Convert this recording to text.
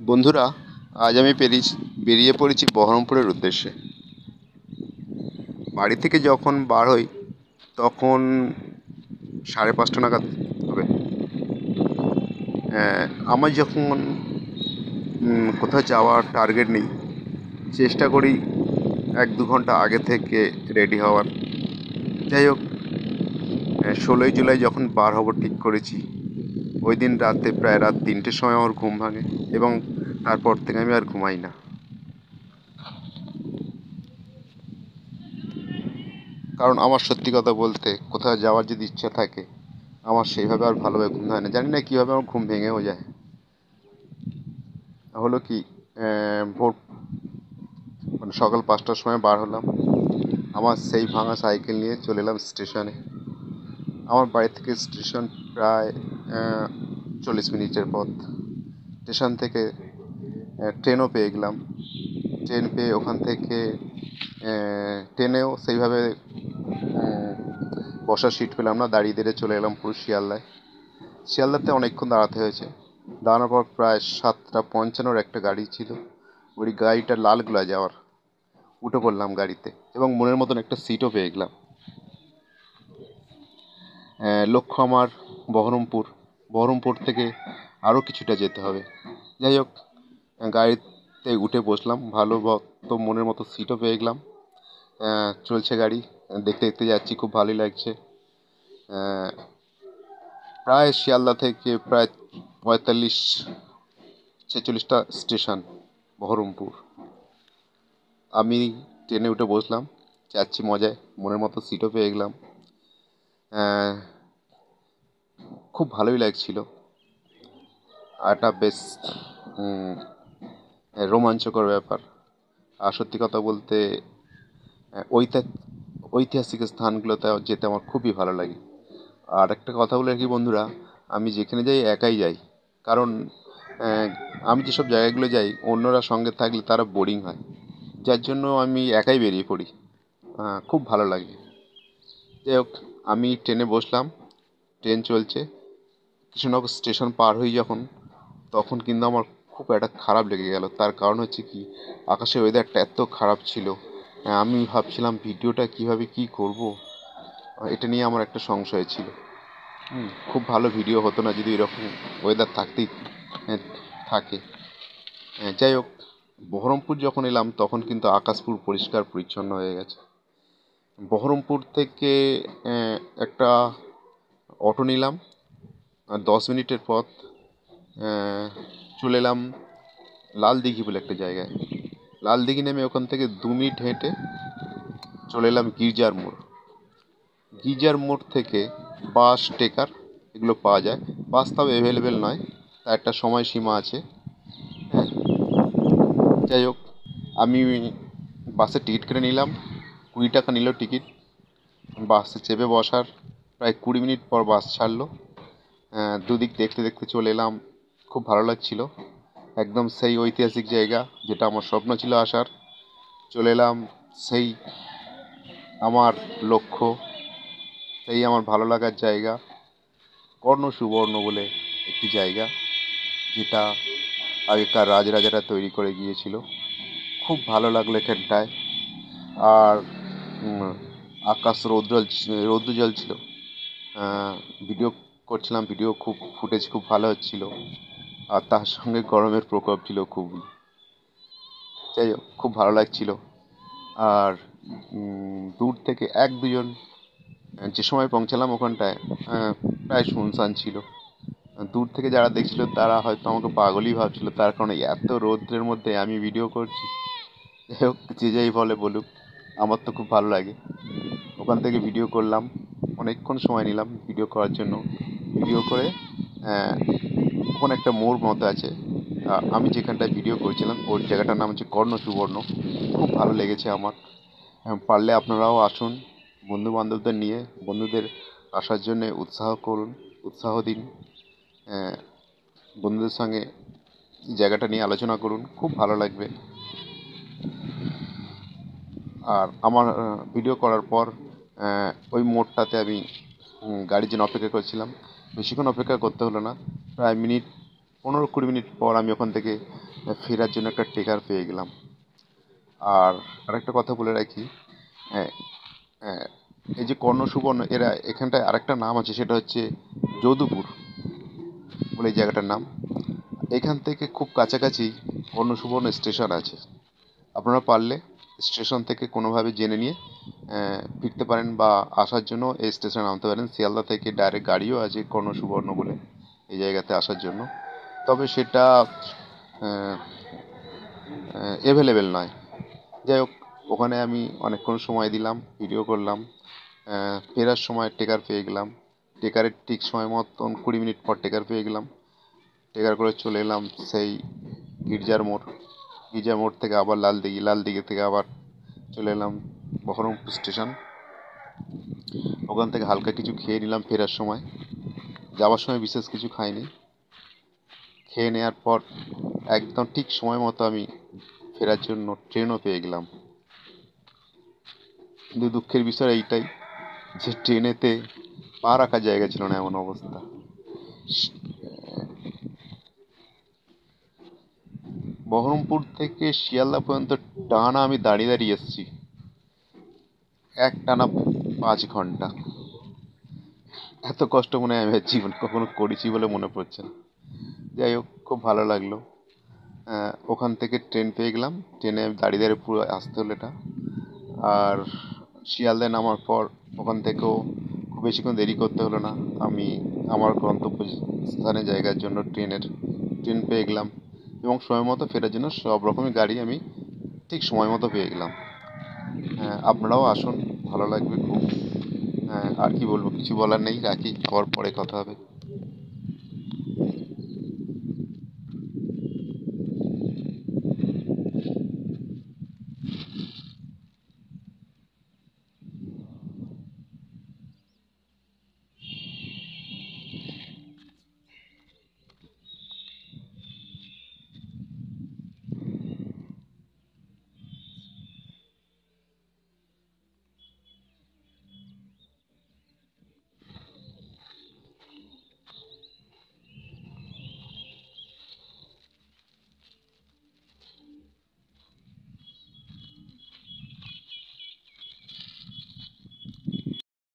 বন্ধুরা, আজ আমি বেরিয়ে পড়েছি বহরমপুরের উদ্দেশ্যে। বাড়ি থেকে যখন বার হই তখন 5:30 নাগাদ হবে। আমার যখন কোথাও যাওয়ার টার্গেট নেই, চেষ্টা করি 1-2 ঘন্টা আগে থেকে রেডি হওয়ার। যাই হোক, 16ই জুলাই যখন বার হব ঠিক করেছি, ওই দিন রাতে প্রায় রাত 3টের সময় আমার ঘুম ভাঙে এবং তারপর থেকে আমি আর ঘুমাই না। কারণ আমার সত্যি কথা বলতে, কোথাও যাওয়ার যদি ইচ্ছা থাকে, আমার সেইভাবে আর ভালোভাবে ঘুম হয় না। জানি না কীভাবে আমার ঘুম ভেঙেও যায়। হলো কি, ভোর সকাল 5টার সময় বার হলাম। আমার সেই ভাঙা সাইকেল নিয়ে চলে এলাম স্টেশনে। আমার বাড়ি থেকে স্টেশন প্রায় 40 মিনিটের পথ। স্টেশন থেকে ট্রেনও পেয়ে গেলাম। ট্রেন পেয়ে ওখান থেকে ট্রেনেও সেইভাবে বসার সিট পেলাম না, দাঁড়িয়ে দাঁড়িয়ে চলে এলাম পুরো শিয়ালদায়। শিয়ালদাতে অনেকক্ষণ দাঁড়াতে হয়েছে। দাঁড়ানোর পর প্রায় 7:55 একটা গাড়ি ছিল, ওই গাড়িটা লালগোলা যাওয়ার। উঠে পড়লাম গাড়িতে এবং মনের মতন একটা সিটও পেয়ে গেলাম। লক্ষ্য আমার বহরমপুর। বহরমপুর থেকে আরও কিছুটা যেতে হবে। যাই হোক, গাড়িতে উঠে বসলাম, ভালো তো মনের মতো সিটও পেয়ে গেলাম। চলছে গাড়ি, দেখতে দেখতে যাচ্ছি, খুব ভালোই লাগছে। প্রায় শিয়ালদা থেকে প্রায় 45-46টা স্টেশন বহরমপুর। আমি ট্রেনে উঠে বসলাম, যাচ্ছি মজায়, মনের মতো সিটও পেয়ে গেলাম। খুব ভালোই লাগছিল। একটা বেশ রোমাঞ্চকর ব্যাপার। আর সত্যি কথা বলতে, ঐতিহাসিক স্থানগুলোতে যেতে আমার খুবই ভালো লাগে। আর একটা কথা বলে রাখি বন্ধুরা, আমি যেখানে যাই একাই যাই। কারণ আমি যেসব জায়গাগুলো যাই, অন্যরা সঙ্গে থাকলে তারা বোরিং হয়, যার জন্য আমি একাই বেরিয়ে পড়ি। খুব ভালো লাগে। যাই হোক, আমি ট্রেনে বসলাম, ট্রেন চলছে। কৃষ্ণনগর স্টেশন পার হই যখন, তখন কিন্তু আমার খুব একটা খারাপ লেগে গেল। তার কারণ হচ্ছে কি, আকাশের ওয়েদারটা এত খারাপ ছিল। আমি ভাবছিলাম ভিডিওটা কিভাবে কি করব, এটা নিয়ে আমার একটা সংশয় ছিল। খুব ভালো ভিডিও হতো না যদি এরকম ওয়েদার থাকে। যাই হোক, বহরমপুর যখন এলাম তখন কিন্তু আকাশ পুরো পরিষ্কার পরিচ্ছন্ন হয়ে গেছে। বহরমপুর থেকে একটা অটো নিলাম, আর 10 মিনিটের পথ চলে এলাম লালদিঘি বলে একটা জায়গায়। লালদিঘি নেমে ওখান থেকে 2 মিনিট হেঁটে চলে এলাম গির্জার মোড়। গির্জার মোড় থেকে বাস, টেকার এগুলো পাওয়া যায়। বাস তাও অ্যাভেলেবেল নয়, তার একটা সময়সীমা আছে। হ্যাঁ, যাই হোক, আমি বাসের টিকিট কেটে নিলাম। 20 টাকা নিল টিকিট। বাসে চেপে বসার প্রায় 20 মিনিট পর বাস ছাড়লো। দুদিক দেখতে দেখতে চলে এলাম, খুব ভালো লাগছিল। একদম সেই ঐতিহাসিক জায়গা যেটা আমার স্বপ্ন ছিল আসার। চলে এলাম সেই আমার লক্ষ্য, সেই আমার ভালো লাগার জায়গা, কর্ণ সুবর্ণ বলে একটি জায়গা, যেটা আগেকার রাজরাজারা তৈরি করে গিয়েছিল। খুব ভালো লাগলো এখানটায়। আর আকাশ রৌদ্র জল ছিল। ভিডিও করছিলাম, ভিডিও ফুটেজ খুব ভালো হচ্ছিল। আর তার সঙ্গে গরমের প্রকোপ ছিল খুবই। যাই হোক, খুব ভালো লাগছিল। আর দূর থেকে 1-2 জন, যে সময় পৌঁছালাম ওখানটায় প্রায় শুনশান ছিল। দূর থেকে যারা দেখছিল তারা হয়তো আমাকে পাগলই ভাবছিল, তার কারণ এত রৌদ্রের মধ্যে আমি ভিডিও করছি। যাই হোক, যে যাই বলে বলুক, আমার তো খুব ভালো লাগে। ওখান থেকে ভিডিও করলাম, অনেকক্ষণ সময় নিলাম ভিডিও করার জন্য। ভিডিও করে ওখানে একটা মোড় মতো আছে, আমি যেখানটায় ভিডিও করছিলাম ওর জায়গাটার নাম হচ্ছে কর্ণ সুবর্ণ। খুব ভালো লেগেছে আমার। পারলে আপনারাও আসুন বন্ধু বান্ধবদের নিয়ে, বন্ধুদের আসার জন্যে উৎসাহ দিন। বন্ধুদের সঙ্গে জায়গাটা নিয়ে আলোচনা করুন, খুব ভালো লাগবে। আর আমার ভিডিও করার পর ওই মোড়টাতে আমি গাড়ির জন্য অপেক্ষা করছিলাম। বেশিক্ষণ অপেক্ষা করতে হলো না, প্রায় মিনিট 15-20 মিনিট পর আমি ওখান থেকে ফেরার জন্য একটা ট্রেকার পেয়ে গেলাম। আর আরেকটা কথা বলে রাখি, হ্যাঁ, হ্যাঁ, এই যে কর্ণ সুবর্ণ এরা এখানটায় আরেকটা নাম আছে, সেটা হচ্ছে যদুপুর বলে এই জায়গাটার নাম। এখান থেকে খুব কাছাকাছি কর্ণ সুবর্ণ স্টেশন আছে। আপনারা পারলে স্টেশন থেকে কোনোভাবে জেনে নিয়ে ফিরতে পারেন বা আসার জন্য এই স্টেশনে নামতে পারেন। শিয়ালদা থেকে ডাইরেক্ট গাড়িও আছে কর্ণ সুবর্ণ বলে এই জায়গাতে আসার জন্য, তবে সেটা অ্যাভেলেবেল নয়। যাই হোক, ওখানে আমি অনেকক্ষণ সময় দিলাম, ভিডিও করলাম। ফেরার সময় টেকার পেয়ে গেলাম। টেকারের ঠিক সময় মতন 20 মিনিট পর টেকার পেয়ে গেলাম। টেকার করে চলে এলাম সেই গির্জার মোড়। গির্জার মোড় থেকে আবার লালদিঘি, লালদিঘি থেকে আবার চলে এলাম বহরমপুর স্টেশন। ওখান থেকে হালকা কিছু খেয়ে নিলাম ফেরার সময়। যাওয়ার সময় বিশেষ কিছু খাইনি। খেয়ে নেওয়ার পর একদম ঠিক সময় মতো আমি ফেরার জন্য ট্রেনও পেয়ে গেলাম। কিন্তু দুঃখের বিষয় এইটাই যে ট্রেনেতে পা রাখার জায়গা ছিল না, এমন অবস্থা। বহরমপুর থেকে শিয়ালদা পর্যন্ত টানা আমি দাঁড়িয়ে দাঁড়িয়ে এসেছি, টানা 5 ঘন্টা। এত কষ্ট মনে হয় আমি আর জীবন কখনো করেছি বলে মনে পড়ছে না। যাই হোক, খুব ভালো লাগলো। ওখান থেকে ট্রেন পেয়ে গেলাম। ট্রেনে দাঁড়িয়ে দাঁড়িয়ে পুরো আসতে হলো এটা। আর শিয়ালদায় নামার পর ওখান থেকেও খুব বেশিক্ষণ দেরি করতে হলো না। আমি আমার গন্তব্য স্থানে জায়গার জন্য ট্রেন পেয়ে গেলাম এবং সময় মতো ফেরার জন্য সব রকমই গাড়ি আমি ঠিক সময় মতো পেয়ে গেলাম। আপনারাও আসুন, ভালো লাগবে খুব। আর কি বলবো, কিছু বলার নেই, রাখি, আবার পরে কথা হবে।